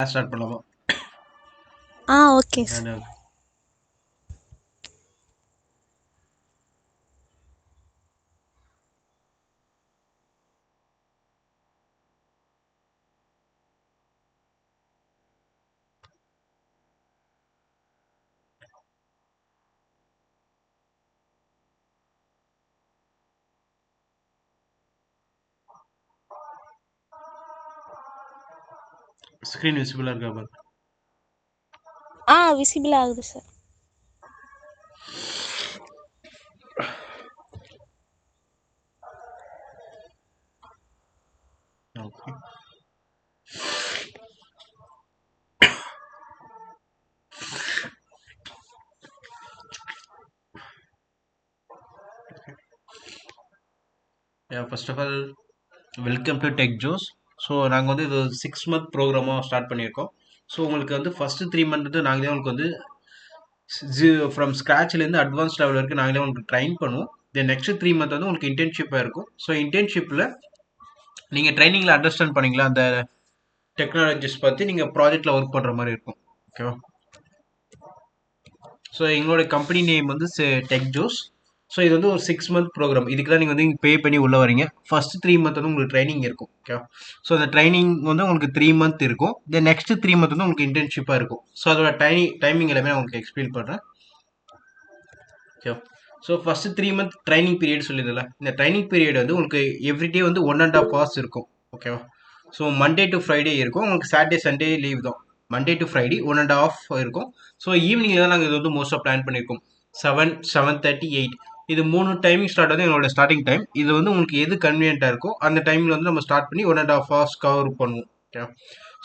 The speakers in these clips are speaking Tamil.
ஸ்டார்ட் பண்ணலாமா? Okay sir. நான் ஸ்க்ரீன் விசிபிளா இருக்கா பாரு. விசிபிள் ஆகுது சார். Okay. First of all welcome to tech ஜோஸ். ஸோ நாங்கள் வந்து இது 6 மந்த் ப்ரோக்ராமாக ஸ்டார்ட் பண்ணியிருக்கோம். ஸோ உங்களுக்கு வந்து ஃபஸ்ட்டு 3 மந்த் வந்து நாங்களே உங்களுக்கு வந்து ஃப்ரம் ஸ்க்ராட்ச்லேருந்து அட்வான்ஸ் லெவல் வரைக்கும் நாங்களே உங்களுக்கு ட்ரைன் பண்ணுவோம். தென் நெக்ஸ்ட் 3 மந்த் வந்து உங்களுக்கு இன்டர்ன்ஷிப்பாக இருக்கும். ஸோ இன்டர்ன்ஷிப்பில் நீங்கள் ட்ரைனிங்கில் அண்டர்ஸ்டாண்ட் பண்ணீங்களா அந்த டெக்னாலஜிஸ் பற்றி நீங்கள் ப்ராஜெக்டில் ஒர்க் பண்ணுற மாதிரி இருக்கும். ஓகேவா? ஸோ எங்களோட கம்பெனி நேம் வந்து டெக் ஜோஸ். ஸோ இது வந்து ஒரு 6 மந்த் ப்ரோக்ராம். இதுக்கு தான் நீங்கள் வந்து பே பண்ணி உள்ளே வரீங்க. ஃபர்ஸ்ட் 3 மந்த் வந்து உங்களுக்கு ட்ரைனிங் இருக்கும். ஓகே. ஸோ அந்த ட்ரைனிங் வந்து உங்களுக்கு 3 மந்த் இருக்கும். தென் நெக்ஸ்ட் 3 மந்த் வந்து உங்களுக்கு இன்டர்ன்ஷிப்பாக இருக்கும். ஸோ அதோட டைமிங் எல்லாமே நான் உங்களுக்கு எக்ஸ்பிளைன் பண்ணுறேன். Okay. So first 3 month training period சொல்லியிருந்தல, இந்த ட்ரைனிங் பீரியட் வந்து உங்களுக்கு எவ்ரிடே வந்து 1.5 hours இருக்கும். ஓகேவா? ஸோ மண்டே டு ஃப்ரைடே இருக்கும். உங்களுக்கு சாட்டர்டே சண்டே லீவ் தான். மண்டே டு ஃப்ரைடே 1.5 இருக்கும். ஸோ ஈவினிங் தான் நாங்கள் இது வந்து மோஸ்ட்டாக பிளான் பண்ணியிருக்கோம். 7, 7:30, 8 இது 3 டைமிங் ஸ்டார்ட் வந்து எங்களோட ஸ்டார்டிங் டைம். இது வந்து உங்களுக்கு எது கன்வீனியன்ட்டாக இருக்கோ அந்த டைமில் வந்து நம்ம ஸ்டார்ட் பண்ணி 1.5 hours கவர் பண்ணுவோம். ஓகே.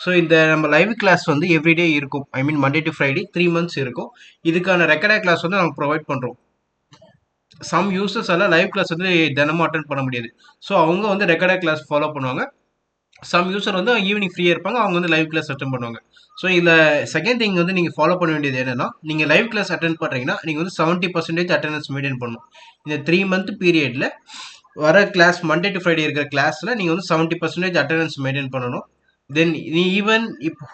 ஸோ இந்த நம்ம லைவ் கிளாஸ் வந்து எவ்ரிடே இருக்கும். ஐ மீன் மண்டே டு ஃப்ரைடே 3 months இருக்கும். இதுக்கான ரெக்கார்டட் கிளாஸ் வந்து நாங்கள் ப்ரொவைட் பண்ணுறோம். சம் யூசர்ஸ் எல்லாம் லைவ் கிளாஸ் வந்து தினமும் அட்டன் பண்ண முடியாது. ஸோ அவங்க வந்து ரெக்கார்டட் கிளாஸ் ஃபாலோ பண்ணுவாங்க. சம் யூசர் வந்து ஈவினிங் ஃப்ரீயாக இருப்பாங்க, அவங்க வந்து லைவ் கிளாஸ் அட்டன் பண்ணுவாங்க. ஸோ இதில் செகண்ட் திங் வந்து நீங்கள் ஃபாலோ பண்ண வேண்டியது என்னன்னா, நீங்கள் லைவ் கிளாஸ் அட்டன் பண்ணுறீங்கன்னா நீங்கள் வந்து 70% அட்டண்டன்ஸ் மெயின்டைன் பண்ணணும். இந்த 3 மந்த் பீரியடில் வர கிளாஸ் மண்டே டு ஃப்ரைடே இருக்கிற கிளாஸில் நீங்கள் வந்து 70% அட்டண்டன்ஸ் மெயின்டைன் பண்ணணும். தென் ஈவன் இப்போ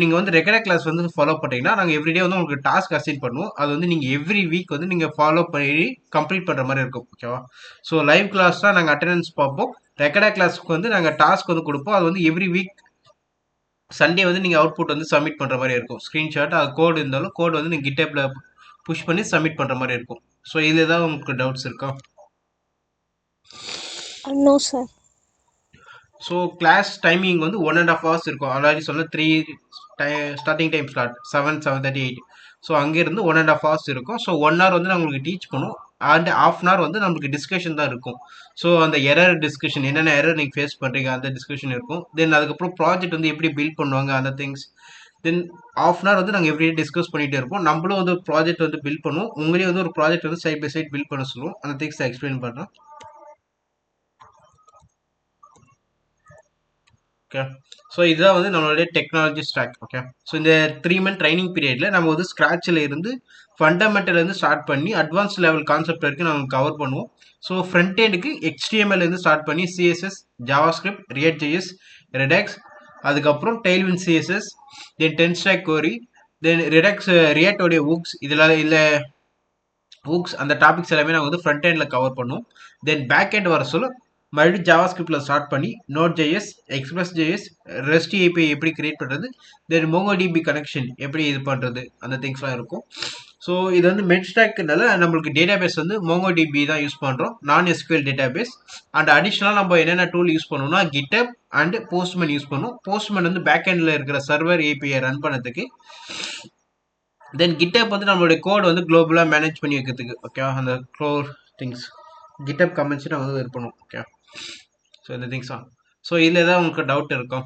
நீங்கள் வந்து ரெகுலர் கிளாஸ் வந்து ஃபாலோ பண்ணுறீங்கன்னா நாங்கள் எவ்ரிடே வந்து உங்களுக்கு டாஸ்க் அசைன் பண்ணுவோம். அது வந்து நீங்கள் எவ்ரி வீக் வந்து நீங்கள் ஃபாலோ பண்ணி கம்ப்ளீட் பண்ணுற மாதிரி இருக்கும். ஓகேவா? ஸோ லைவ் கிளாஸ் தான் நாங்கள் அட்டண்டன்ஸ் பார்ப்போம். ரெக்கார்டட் கிளாஸ்க்கு வந்து நாங்கள் டாஸ்க் வந்து கொடுப்போம். அது வந்து எவ்ரி வீக் சண்டே வந்து நீங்கள் அவுட்புட் வந்து சப்மிட் பண்ணுற மாதிரி இருக்கும். ஸ்க்ரீன்ஷாட் அது கோடு இருந்தாலும் கோடு வந்து நீங்கள் கிட்டப்பில் புஷ் பண்ணி சப்மிட் பண்ணுற மாதிரி இருக்கும். ஸோ இதில் ஏதாவது உங்களுக்கு டவுட்ஸ் இருக்கா? No sir. So class timing வந்து 1.5 hours இருக்கும். ஆல்ரெடி சொன்ன ஸ்டார்டிங் டைம் ஸ்டார்ட் 7, 7:30, 8. ஸோ அங்கேருந்து 1.5 hours இருக்கும். ஸோ 1 hour வந்து நான் உங்களுக்கு டீச் பண்ணுவோம். அண்ட் ½ hour வந்து நம்மளுக்கு டிஸ்கஷன் தான் இருக்கும். ஸோ அந்த எரர் டிஸ்கஷன், என்னென்ன எரர் நீங்கள் ஃபேஸ் பண்ணுறீங்க அந்த டிஸ்கஷன் இருக்கும். தென் அதுக்கப்புறம் ப்ராஜெக்ட் வந்து எப்படி பில்ட் பண்ணுவாங்க அந்த திங்ஸ். தென் ½ hour வந்து நாங்கள் எவ்ரிடே டிஸ்கஸ் பண்ணிகிட்டே இருப்போம். நம்மளும் வந்து ஒரு ப்ராஜெக்ட் வந்து பில்ட் பண்ணுவோம். உங்களையும் வந்து ஒரு ப்ராஜெக்ட் வந்து சைட் பை சைட் பில்ட் பண்ண சொல்லுவோம். அந்த திங்ஸ் எக்ஸ்பிளைன் பண்ணுறேன். ஓகே. ஸோ இதுதான் வந்து நம்மளுடைய டெக்னாலஜி ஸ்டாக். ஓகே. ஸோ இந்த 3 மந்த் ட்ரைனிங் பீரியட்ல நம்ம வந்து ஸ்க்ராட்சில் இருந்து ஃபண்டமெண்டல் இருந்து ஸ்டார்ட் பண்ணி அட்வான்ஸ் லெவல் கான்செப்ட் வரைக்கும் நம்ம கவர் பண்ணுவோம். ஸோ ஃப்ரண்ட் எண்டுக்கு HTML இருந்து ஸ்டார்ட் பண்ணி CSS, JavaScript, react JS, redox, அதுக்கப்புறம் டெய்ல்வின் CSS, தென் டென்ஸ்டாக் கோரி, தென் ரெடாக்ஸ் ரியாக்டோடைய ஊக்ஸ் இதில் இல்லை ஹூக்ஸ் அந்த டாபிக்ஸ் எல்லாமே நாங்கள் வந்து ஃப்ரண்ட் எண்டில் கவர் பண்ணுவோம். தென் பேக் எண்ட் வர சொல்ல மறுபடியும் ஜாவாஸ்கிரிப்டில் ஸ்டார்ட் பண்ணி Node JS, Express JS, REST API எப்படி கிரியேட் பண்ணுறது, தென் MongoDB கனெக்ஷன் எப்படி இது பண்ணுறது அந்த திங்ஸ்லாம் இருக்கும். ஸோ இது வந்து மெட்ஸ்டாக்னால நம்மளுக்கு டேட்டா பேஸ் வந்து MongoDB தான் யூஸ் பண்ணுறோம், non-SQL டேட்டா பேஸ். அண்ட் அடிஷ்னலாக நம்ம என்னென்ன டூல் யூஸ் பண்ணுவோம்னா GitHub அண்ட் போஸ்ட்மேன் யூஸ் பண்ணுவோம். போஸ்ட்மேன் வந்து பேக் எண்டில் இருக்கிற சர்வர் ஏபிஐ ரன் பண்ணதுக்கு. தென் GitHub வந்து நம்மளுடைய கோட் வந்து குளோபலாக மேனேஜ் பண்ணி வைக்கிறதுக்கு. ஓகே. அந்த க்ளோர் திங்ஸ் GitHub கமெண்ட்ஸ் நான் வந்து இது பண்ணுவோம். ஓகே. ஸோ இந்த திங்ஸ் தான். ஸோ இதில் ஏதாவது உங்களுக்கு டவுட் இருக்கும்?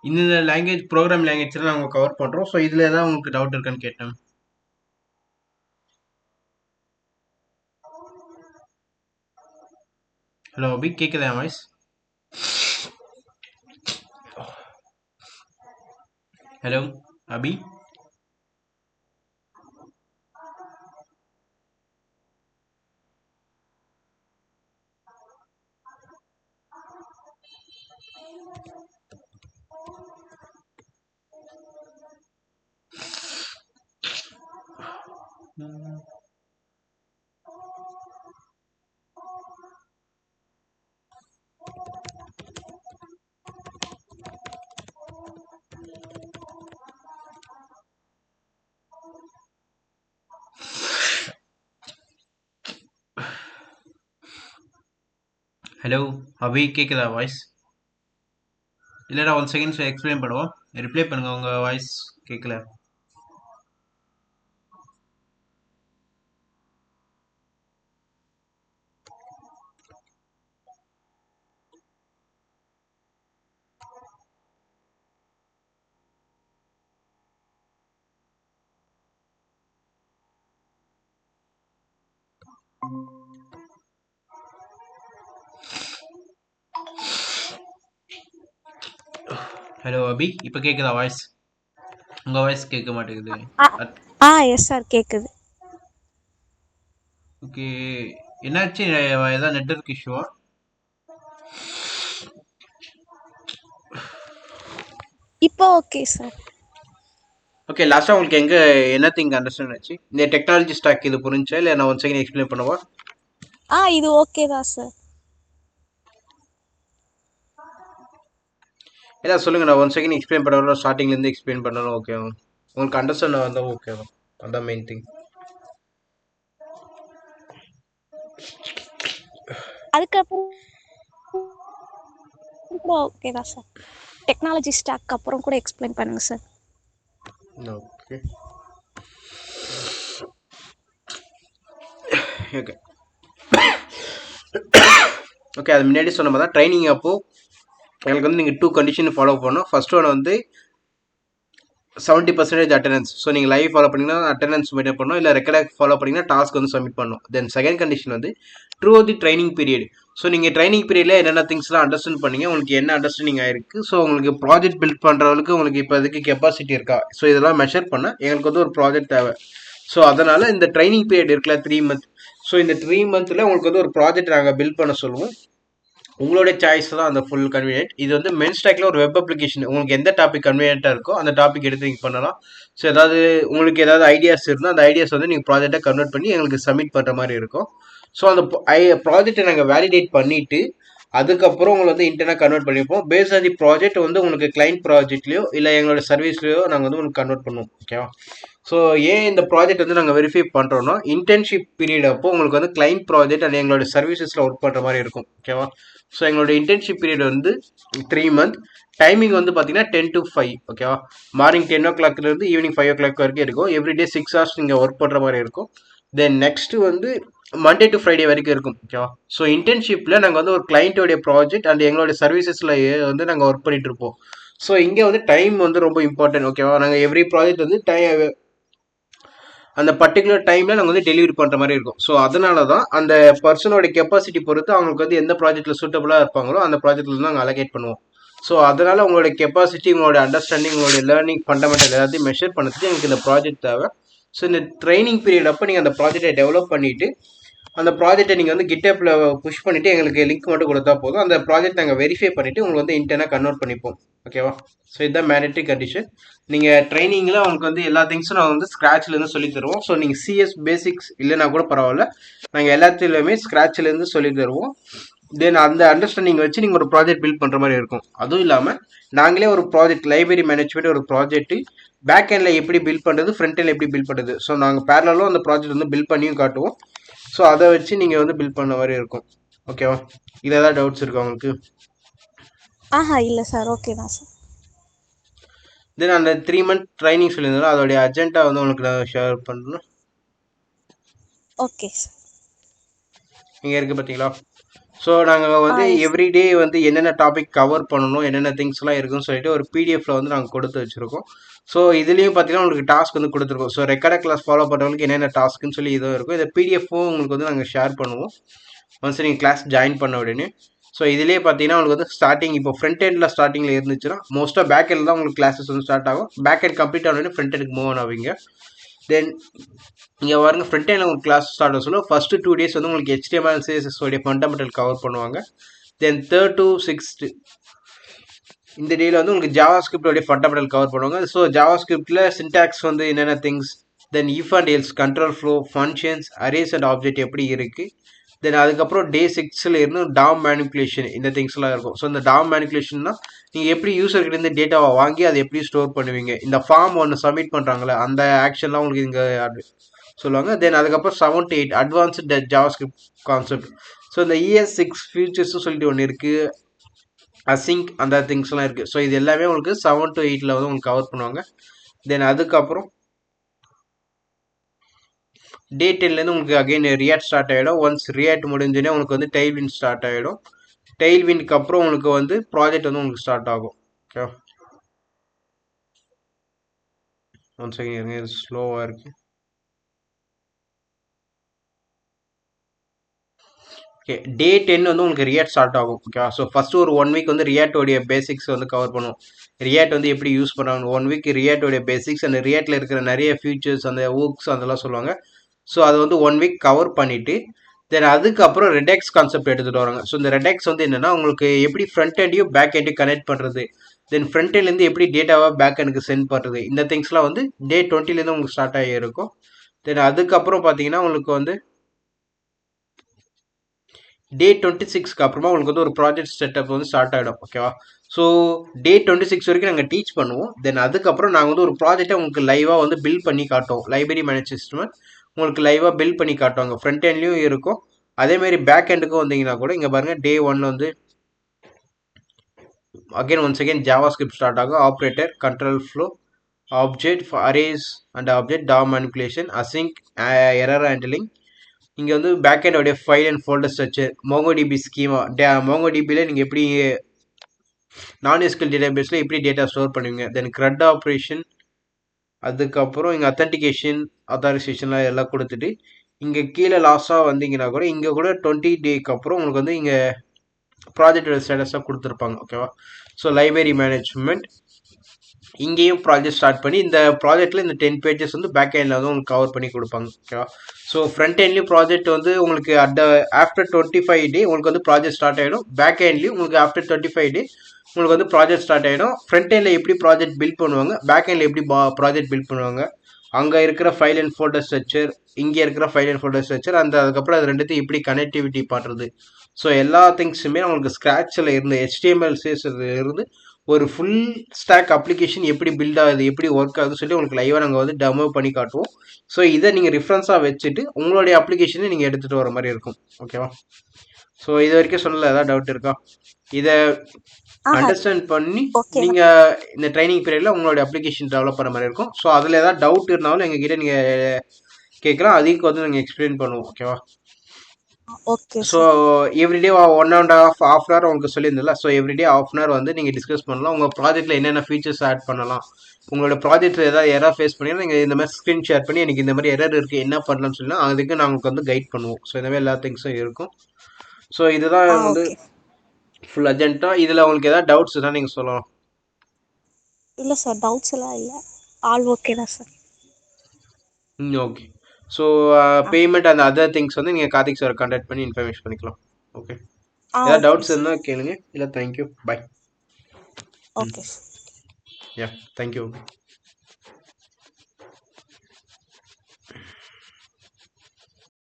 இந்த லாங்குவேஜ் ப்ரோக்ராம் லாங்குவேஜ்லாம் நாங்கள் கவர் பண்ணுறோம். ஸோ இதில் ஏதாவது உங்களுக்கு டவுட் இருக்கான்னு கேட்டேன். ஹலோ அபி, கேட்குதா வாய்ஸ்? ஹலோ. அபி. ஹலோ அபி, கேட்குதா வாய்ஸ்? இல்லைடா, 1 செகண்ட்ஸ் எக்ஸ்பிளைன் பண்ணுவோம். ரிப்ளை பண்ணுங்க, உங்க வாய்ஸ் கேட்கல. ஹலோ அபி, இப்போ கேட்குதா வாய்ஸ்? உங்க வாய்ஸ் கேட்க மாட்டேங்குது. எஸ் சார் கேக்குது. ஓகே, என்னாச்சு? ஏதாவது நெட்வொர்க் இஷ்யூவா? இப்போ ஓகே சார். ஓகே, லாஸ்ட்டாக உங்களுக்கு எங்கே என்ன திங் அண்டர்ஸ்டாண்ட் ஆச்சு? இந்த டெக்னாலஜி ஸ்டாக் இது புரிஞ்சா, இல்லை நான் 1 செகண்ட் எக்ஸ்பிளைன் பண்ணவா? இது ஓகே தான் சார். ஏதாவது சொல்லுங்க, நான் 1 செகண்ட் எக்ஸ்பிளைன் பண்ணணும், ஸ்டார்டிங்லேருந்து எக்ஸ்பிளைன் பண்ணணும். ஓகே, உங்களுக்கு அண்டர்ஸ்டாண்ட் வந்தால் ஓகே, அதான் மெயின் திங். அதுக்கப்புறம் கூட ஓகே தான் சார். டெக்னாலஜி ஸ்டாக் அப்புறம் கூட எக்ஸ்பிளைன் பண்ணுங்க சார். ஓகே ஓகே ஓகே அது முன்னாடி சொன்ன மாதிரி தான் ட்ரைனிங் அப்போது எனக்கு வந்து நீங்கள் 2 கண்டிஷன் ஃபாலோ பண்ணணும். ஃபர்ஸ்ட் ஒன் வந்து 70% அட்டண்டன்ஸ். ஸோ நீங்கள் லைவ் ஃபாலோ பண்ணிங்கன்னா அட்டண்டன்ஸ் மெயின்டைன் பண்ணணும், இல்லை ரெக்கார்டாக ஃபாலோ பண்ணிங்கன்னா டாஸ்க் வந்து சப்மிட் பண்ணணும். தென் செகண்ட் கண்டிஷன் வந்து through the training period. So நீங்கள் ட்ரைனிங் பீரியடில் என்னென்ன திங்ஸ்லாம் அண்டர்ஸ்டாண்ட் பண்ணீங்க, உங்களுக்கு என்ன அண்டர்ஸ்டாண்டிங் ஆயிருக்கு, ஸோ உங்களுக்கு ப்ராஜெக்ட் பில்ட் பண்ணுறவங்களுக்கு உங்களுக்கு இப்போ அதுக்கு கெப்பாசிட்டி இருக்கா, ஸோ இதெல்லாம் மெஷர் பண்ண எங்களுக்கு வந்து ஒரு ப்ராஜெக்ட் தேவை. ஸோ அதனால் இந்த ட்ரைனிங் பீரியட் இருக்குல்ல 3 மந்த், ஸோ இந்த 3 மந்த்தில் உங்களுக்கு வந்து ஒரு ப்ராஜெக்ட் நாங்கள் பில்ட் பண்ண சொல்லுவோம். உங்களுடைய சாய்ஸ் தான் அந்த ஃபுல் கன்வீனியன்ட். இது வந்து மென்ஸ்டாக்ல ஒரு வெப் அப்ளிகேஷன். உங்களுக்கு எந்த டாபிக் கன்வீனியன்ட்டாக இருக்கோ அந்த டாபிக் எடுத்து நீங்கள் பண்ணலாம். ஸோ ஏதாவது உங்களுக்கு ஏதாவது ஐடியாஸ் இருந்தால் அந்த ஐடியாஸ் வந்து நீங்கள் ப்ராஜெக்டாக கன்வெர்ட் பண்ணி எங்களுக்கு சப்மிட் பண்ணுற மாதிரி இருக்கும். ஸோ அந்த ப்ராஜெக்டை நாங்கள் வேலிடேட் பண்ணிவிட்டு அதுக்கப்புறம் உங்களை வந்து இன்டர்னாக கன்வெர்ட் பண்ணிப்போம். பேஸ் ஆன் தி ப்ராஜெக்ட் வந்து உங்களுக்கு கிளைண்ட் ப்ராஜெக்ட்லையோ இல்லை எங்களோட சர்வீஸ்லையோ நாங்கள் வந்து உங்களுக்கு கன்வெர்ட் பண்ணுவோம். ஓகேவா? ஸோ ஏன் இந்த ப்ராஜெக்ட் வந்து நாங்கள் வெரிஃபை பண்ணுறோன்னா, இன்டர்ன்ஷிப் பீரியட் அப்போ உங்களுக்கு வந்து கிளைண்ட் ப்ராஜெக்ட் அண்ட் எங்களோட சர்வீசஸில் ஒர்க் பண்ணுற மாதிரி இருக்கும். ஓகேவா? ஸோ எங்களோட இன்டர்ன்ஷிப் பீரியட் வந்து 3 மந்த். டைமிங் வந்து பார்த்தீங்கன்னா 10 to 5. ஓகேவா? மார்னிங் 10 o'clockலேருந்து ஈவினிங் 5 o'clock வரைக்கும் இருக்கும். எவ்ரிடே 6 hours நீங்கள் ஒர்க் பண்ணுற மாதிரி இருக்கும். தென் நெக்ஸ்ட்டு வந்து மண்டே டு ஃப்ரைடே வரைக்கும் இருக்கும். ஓகேவா? ஸோ இன்டர்ன்ஷிப்பில் நாங்கள் வந்து ஒரு கிளைண்ட்டோடைய ப்ராஜெக்ட் அண்ட் எங்களோட சர்வீசஸில் வந்து நாங்கள் ஒர்க் பண்ணிட்டு இருப்போம். ஸோ இங்கே வந்து டைம் வந்து ரொம்ப இம்பார்ட்டன்ட். ஓகேவா? நாங்கள் எவ்ரி ப்ராஜெக்ட் வந்து அந்த பர்டிகுலர் டைமில் நாங்கள் வந்து டெலிவரி பண்ணுற மாதிரி இருக்கும். ஸோ அதனால தான் அந்த பர்சனோட கெப்பாசிட்டி பொறுத்து அவங்களுக்கு வந்து எந்த ப்ராஜெக்ட்டில் சூட்டபுளாக இருப்பாங்களோ அந்த ப்ராஜெக்ட்டில் வந்து நாங்கள் அலகேட் பண்ணுவோம். ஸோ அதனால் உங்களோட கெப்பாசிட்டி, உங்களோட அண்டர்ஸ்டாண்டிங், உங்களோட லேர்னிங் ஃபண்டமெண்டல் எல்லாத்தையும் மெஷர் பண்ணுறதுக்கு எனக்கு இந்த ப்ராஜெக்ட் தேவை. ஸோ இந்த ட்ரைனிங் பீரியட் அப்போ நீங்கள் அந்த ப்ராஜெக்டை டெவலப் பண்ணிவிட்டு அந்த ப்ராஜெக்டை நீங்கள் வந்து கிட்டப்பில் புஷ் பண்ணிவிட்டு எங்களுக்கு லிங்க் மட்டும் கொடுத்தா போதும். அந்த ப்ராஜெக்ட் நாங்கள் வெரிஃபை பண்ணிவிட்டு உங்களுக்கு வந்து இன்டர்னாக கன்வெர்ட் பண்ணிப்போம். ஓகேவா? ஸோ இதுதான் மேண்டேட்டரி கண்டிஷன். நீங்கள் ட்ரைனிங்கில் உங்களுக்கு வந்து எல்லா திங்ஸும் நான் வந்து ஸ்க்ராட்ச்லேருந்து சொல்லி தருவோம். ஸோ நீங்கள் சிஎஸ் பேசிக்ஸ் இல்லைனா கூட பரவாயில்ல, நாங்கள் எல்லாத்துலேயுமே ஸ்க்ராட்ச்லேருந்து சொல்லி தருவோம். தென் அந்த அண்டர்ஸ்டாண்டிங் வச்சு நீங்கள் ஒரு ப்ராஜெக்ட் பில்ட் பண்ணுற மாதிரி இருக்கும். அதுவும் இல்லாமல் நாங்களே ஒரு ப்ராஜெக்ட் லைப்ரரி மேனேஜ்மெண்ட் ஒரு ப்ராஜெக்ட்டு பேக் எண்டில் எப்படி பில்ட் பண்ணுறது, ஃப்ரண்ட் எண்டில் எப்படி பில்ட் பண்ணுறது, ஸோ நாங்கள் பேரலாலும் அந்த ப்ராஜெக்ட் வந்து பில்ட் பண்ணியும் காட்டுவோம். ஸோ அதை வச்சு நீங்கள் வந்து பில்ட் பண்ண மாதிரி இருக்கும். ஓகேவா? இதில் ஏதாவது டவுட்ஸ் இருக்கா உங்களுக்கு? இல்லை சார், ஓகே தான் சார். தென் அந்த 3 month ட்ரைனிங் சொல்லியிருந்தாலும் அதோடைய அஜெண்டா வந்து உங்களுக்கு நான் ஷேர் பண்ணணும். Okay sir. இங்கே இருக்குது பார்த்தீங்களா? ஸோ நாங்கள் வந்து எவ்ரிடே வந்து என்னென்ன டாபிக் கவர் பண்ணணும், என்னென்ன திங்ஸ்லாம் இருக்குன்னு சொல்லிட்டு ஒரு பிடிஎஃப்ல வந்து நாங்கள் கொடுத்து வச்சுருக்கோம். ஸோ இதுலேயும் பார்த்தீங்கன்னா உங்களுக்கு டாஸ்க் வந்து கொடுத்துருக்கோம். ஸோ ரெக்கார்டாக கிளாஸ் ஃபாலோ பண்ணுறவங்களுக்கு என்னென்ன டாஸ்க்குன்னு சொல்லி இதுவும் இருக்கும். இந்த பிடிஎஃப்பும் உங்களுக்கு வந்து நாங்கள் ஷேர் பண்ணுவோம் ஒன்ஸ் நீங்கள் கிளாஸ் ஜாயின் பண்ண உடனே. ஸோ இதிலே பார்த்தீங்கன்னா உங்களுக்கு வந்து ஸ்டார்டிங் இப்போ ஃப்ரண்ட் எண்டில் ஸ்டார்டிங்கில் இருந்துச்சுன்னா மோஸ்ட்டாக பேக் எண்டில் தான் உங்களுக்கு கிளாஸஸ் வந்து ஸ்டார்ட் ஆகும். பேக் எண்ட் கம்ப்ளீட் ஆனோடனே ஃப்ரண்ட் எண்டுக்கு மூவ் ஆவீங்க. தென் இங்கே பாருங்க ஃப்ரண்ட் எண்டில் உங்களுக்கு கிளாஸ் ஸ்டார்ட் ஆக சொல்ல ஃபஸ்ட்டு 2 days வந்து உங்களுக்கு HTML CSS உடைய ஃபண்டமெண்டல் கவர் பண்ணுவாங்க. தென் 3rd to 6th இந்த டேல வந்து உங்களுக்கு ஜாவா ஸ்கிரிப்டோடைய ஃபண்டமெண்டல் கவர் பண்ணுவாங்க. ஸோ ஜாவா ஸ்கிரிப்டில் சின்டாக்ஸ் வந்து என்னென்ன things, then if and else, control flow, functions, arrays and object எப்படி இருக்குது. தென் அதுக்கப்புறம் டே 6ல் இருந்து டாம் மேனிப்புலேஷன் இந்த திங்ஸ்லாம் இருக்கும். ஸோ இந்த டாம் மேனிப்புலேஷன்னா நீங்கள் எப்படி யூசர்கிட்டேருந்து டேட்டாவை வாங்கி அதை எப்படி ஸ்டோர் பண்ணுவீங்க, இந்த ஃபார்ம் ஒன்று சப்மிட் பண்ணுறாங்களே அந்த ஆக்ஷன்லாம் உங்களுக்கு இங்கே சொல்லுவாங்க. தென் அதுக்கப்புறம் 7 to 8 advanced Java script concept. So இந்த ES6 ஃபியூச்சர்ஸும் சொல்லிட்டு ஒன்று இருக்குது, அசிங்க் அந்த திங்ஸ்லாம் இருக்குது. ஸோ இது எல்லாமே உங்களுக்கு 7 to 8ல் வந்து உங்களுக்கு கவர் பண்ணுவாங்க. தென் அதுக்கப்புறம் டே 10லேருந்து உங்களுக்கு அகைன் ரியாக்ட் ஸ்டார்ட் ஆகிடும். ஒன்ஸ் ரியாக்ட் முடிஞ்சோடனே உங்களுக்கு வந்து டெய்ல்விண்ட் ஸ்டார்ட் ஆகிடும். டெய்ல்விண்ட்க்கு அப்புறம் உங்களுக்கு வந்து ப்ராஜெக்ட் வந்து உங்களுக்கு ஸ்டார்ட் ஆகும். ஓகே, ஒன் செகண்ட், இது ஸ்லோவாக இருக்குது. ஓகே, டே 10 வந்து உங்களுக்கு ரியாக்ட் ஸ்டார்ட் ஆகும். ஓகே, ஸோ ஃபஸ்ட்டு ஒரு 1 week வந்து ரியாக்டோடைய பேசிக்ஸ் வந்து கவர் பண்ணுவோம். ரியாக்ட் வந்து எப்படி யூஸ் பண்ணுறாங்க 1 week, ரியாக்டோடைய பேசிக்ஸ் அந்த ரியாக்டில் இருக்கிற நிறைய ஃபியூச்சர்ஸ் அந்த ஊக்ஸ் அதெல்லாம் சொல்லுவாங்க. ஸோ அது வந்து 1 week கவர் பண்ணிவிட்டு தென் அதுக்கப்புறம் ரெடெக்ஸ் கான்செப்ட் எடுத்துகிட்டு வராங்க. ஸோ இந்த ரெடெக்ஸ் வந்து என்னென்னா உங்களுக்கு எப்படி ஃப்ரண்ட் எண்டையும் பேக் எண்டையும் கனெக்ட் பண்ணுறது, தென் ஃப்ரண்ட் எண்ட்லேருந்து எப்படி டேட்டாவை பேக் எண்டுக்கு சென்ட் பண்ணுறது, இந்த திங்ஸ்லாம் வந்து டே 20லேருந்து உங்களுக்கு ஸ்டார்ட் ஆகி இருக்கும். தென் அதுக்கப்புறம் பார்த்தீங்கன்னா உங்களுக்கு வந்து டே 26க்கு அப்புறமா உங்களுக்கு வந்து ஒரு ப்ராஜெக்ட் செட்டப் வந்து ஸ்டார்ட் ஆகிடும். ஓகேவா, ஸோ டே 26 வரைக்கும் நாங்கள் டீச் பண்ணுவோம். தென் அதுக்கப்புறம் நாங்கள் வந்து ஒரு ப்ராஜெக்டை உங்களுக்கு லைவாக வந்து பில்ட் பண்ணி காட்டுவோம். லைப்ரரி மேனேஜ் சிஸ்டம் உங்களுக்கு லைவாக பில்ட் பண்ணி காட்டுவாங்க. ஃப்ரண்ட் எண்ட்லேயும் இருக்கும், அதேமாரி பேக் எண்டுக்கும் வந்தீங்கன்னா கூட இங்கே பாருங்கள் டே 1 வந்து again once again JavaScript start ஆகும். Operator, control flow, object, arrays and object, DOM manipulation, async, error handling. இங்கே வந்து பேக் எண்டோடைய file and folder structure, MongoDB schema, மோங்கோடிபியில் நீங்கள் எப்படி நான்எஸ்கியூஎல் டேட்டாபேஸில் எப்படி டேட்டா ஸ்டோர் பண்ணுவீங்க, தென் CRUD ஆப்ரேஷன், அதுக்கப்புறம் இங்கே அத்தன்டிகேஷன், அத்தாரிசேஷன்லாம் எல்லாம் கொடுத்துட்டு இங்கே கீழே லாஸ்ட்டாக வந்தீங்கன்னா கூட இங்கே கூட 20 டேக்கு அப்புறம் உங்களுக்கு வந்து இங்கே ப்ராஜெக்டோட ஸ்டேட்டஸாக கொடுத்துருப்பாங்க. ஓகேவா, ஸோ லைப்ரரி மேனேஜ்மெண்ட் இங்கேயும் ப்ராஜெக்ட் ஸ்டார்ட் பண்ணி இந்த ப்ராஜெக்டில் இந்த 10 pages வந்து பேக் எண்டில் வந்து உங்களுக்கு கவர் பண்ணி கொடுப்பாங்க. ஓகேவா, ஸோ ஃப்ரண்ட் எண்ட்லேயும் ப்ராஜெக்ட் வந்து உங்களுக்கு ஆஃப்டர் 25 டே உங்களுக்கு வந்து ப்ராஜெக்ட் ஸ்டார்ட் ஆகிடும். பேக் எண்ட்லேயும் உங்களுக்கு ஆஃப்டர் 25 டே உங்களுக்கு வந்து ப்ராஜெக்ட் ஸ்டார்ட் ஆகிடும். ஃப்ரண்ட் எண்டில் எப்படி ப்ராஜெக்ட் பில்ட் பண்ணுவாங்க, பேக் எண்டில் எப்படி ப்ராஜெக்ட் பில்ட் பண்ணுவாங்க, அங்கே இருக்கிற ஃபைல் அண்ட் ஃபோல்டர் ஸ்ட்ரக்சர், இங்கே இருக்கிற ஃபைல் அண்ட் ஃபோல்டர் ஸ்ட்ரக்சர், அதுக்கப்புறம் அது ரெண்டுத்தையும் எப்படி கனெக்டிவிட்டி பண்ணுறது. ஸோ எல்லா திங்ஸுமே உங்களுக்கு ஸ்க்ராட்சில் இருந்து HTML CSS இருந்து ஒரு ஃபுல் ஸ்டாக் அப்ளிகேஷன் எப்படி பில்ட் ஆகுது, எப்படி ஒர்க் ஆகுதுன்னு சொல்லி உங்களுக்கு லைவாக நாங்கள் வந்து டெமோ பண்ணி காட்டுவோம். ஸோ இதை நீங்கள் ரெஃபரன்ஸாக வச்சுட்டு உங்களுடைய அப்ளிகேஷனை நீங்கள் எடுத்துகிட்டு வர மாதிரி இருக்கும். ஓகேவா, ஸோ இது வரைக்கும் சொல்லல, ஏதாவது டவுட் இருக்கா? இதை அண்டர்ஸ்டாண்ட் பண்ணி நீங்கள் இந்த ட்ரைனிங் பீரியடில் உங்களுடைய அப்ளிகேஷன் டெவலப் பண்ண மாதிரி இருக்கும். ஸோ அதில் ஏதாவது டவுட் இருந்தாலும் எங்ககிட்ட நீங்கள் கேட்கலாம், அதுக்கு வந்து நாங்கள் எக்ஸ்பிளைன் பண்ணுவோம். ஓகேவா, okay. So everyday 1.5 half an hour உங்களுக்கு சொல்லியிருந்தில்ல, so everyday half an hour வந்து நீங்கள் டிஸ்கஸ் பண்ணலாம். உங்கள் ப்ராஜெக்ட்டில் என்னென்ன ஃபீச்சர்ஸ் ஆட் பண்ணலாம், உங்களோட ப்ராஜெக்ட்டில் ஏதாவது எரர் ஃபேஸ் பண்ணீங்கன்னா நீங்கள் இந்த மாதிரி ஸ்க்ரீன் ஷேர் பண்ணி எனக்கு இந்த மாதிரி எரர் இருக்குது என்ன பண்ணலாம்னு சொல்லலாம், அதுக்கு நாங்கள் வந்து கைட் பண்ணுவோம். ஸோ இந்த மாதிரி எல்லா திங்ஸும் இருக்கும். ஸோ இதுதான் வந்து ஃபுல் அஜெண்டா. இதில் உங்களுக்கு ஏதாவது டவுட்ஸ் தான் நீங்கள் சொல்லலாம். இல்லை சார், டவுட்ஸ் எல்லாம் இல்லை, ஆல் ஓகே தான் சார். ஓகே, ஸோ பேமெண்ட் அந்த அதர் திங்ஸ் வந்து நீங்கள் கார்த்திக் சார் கான்டாக்ட் பண்ணி இன்ஃபர்மேஷன் பண்ணிக்கலாம். ஓகே, ஏதாவது டவுட்ஸ் இருந்தால் கேளுங்க, இல்லை thank you, bye. Okay, yeah, thank you.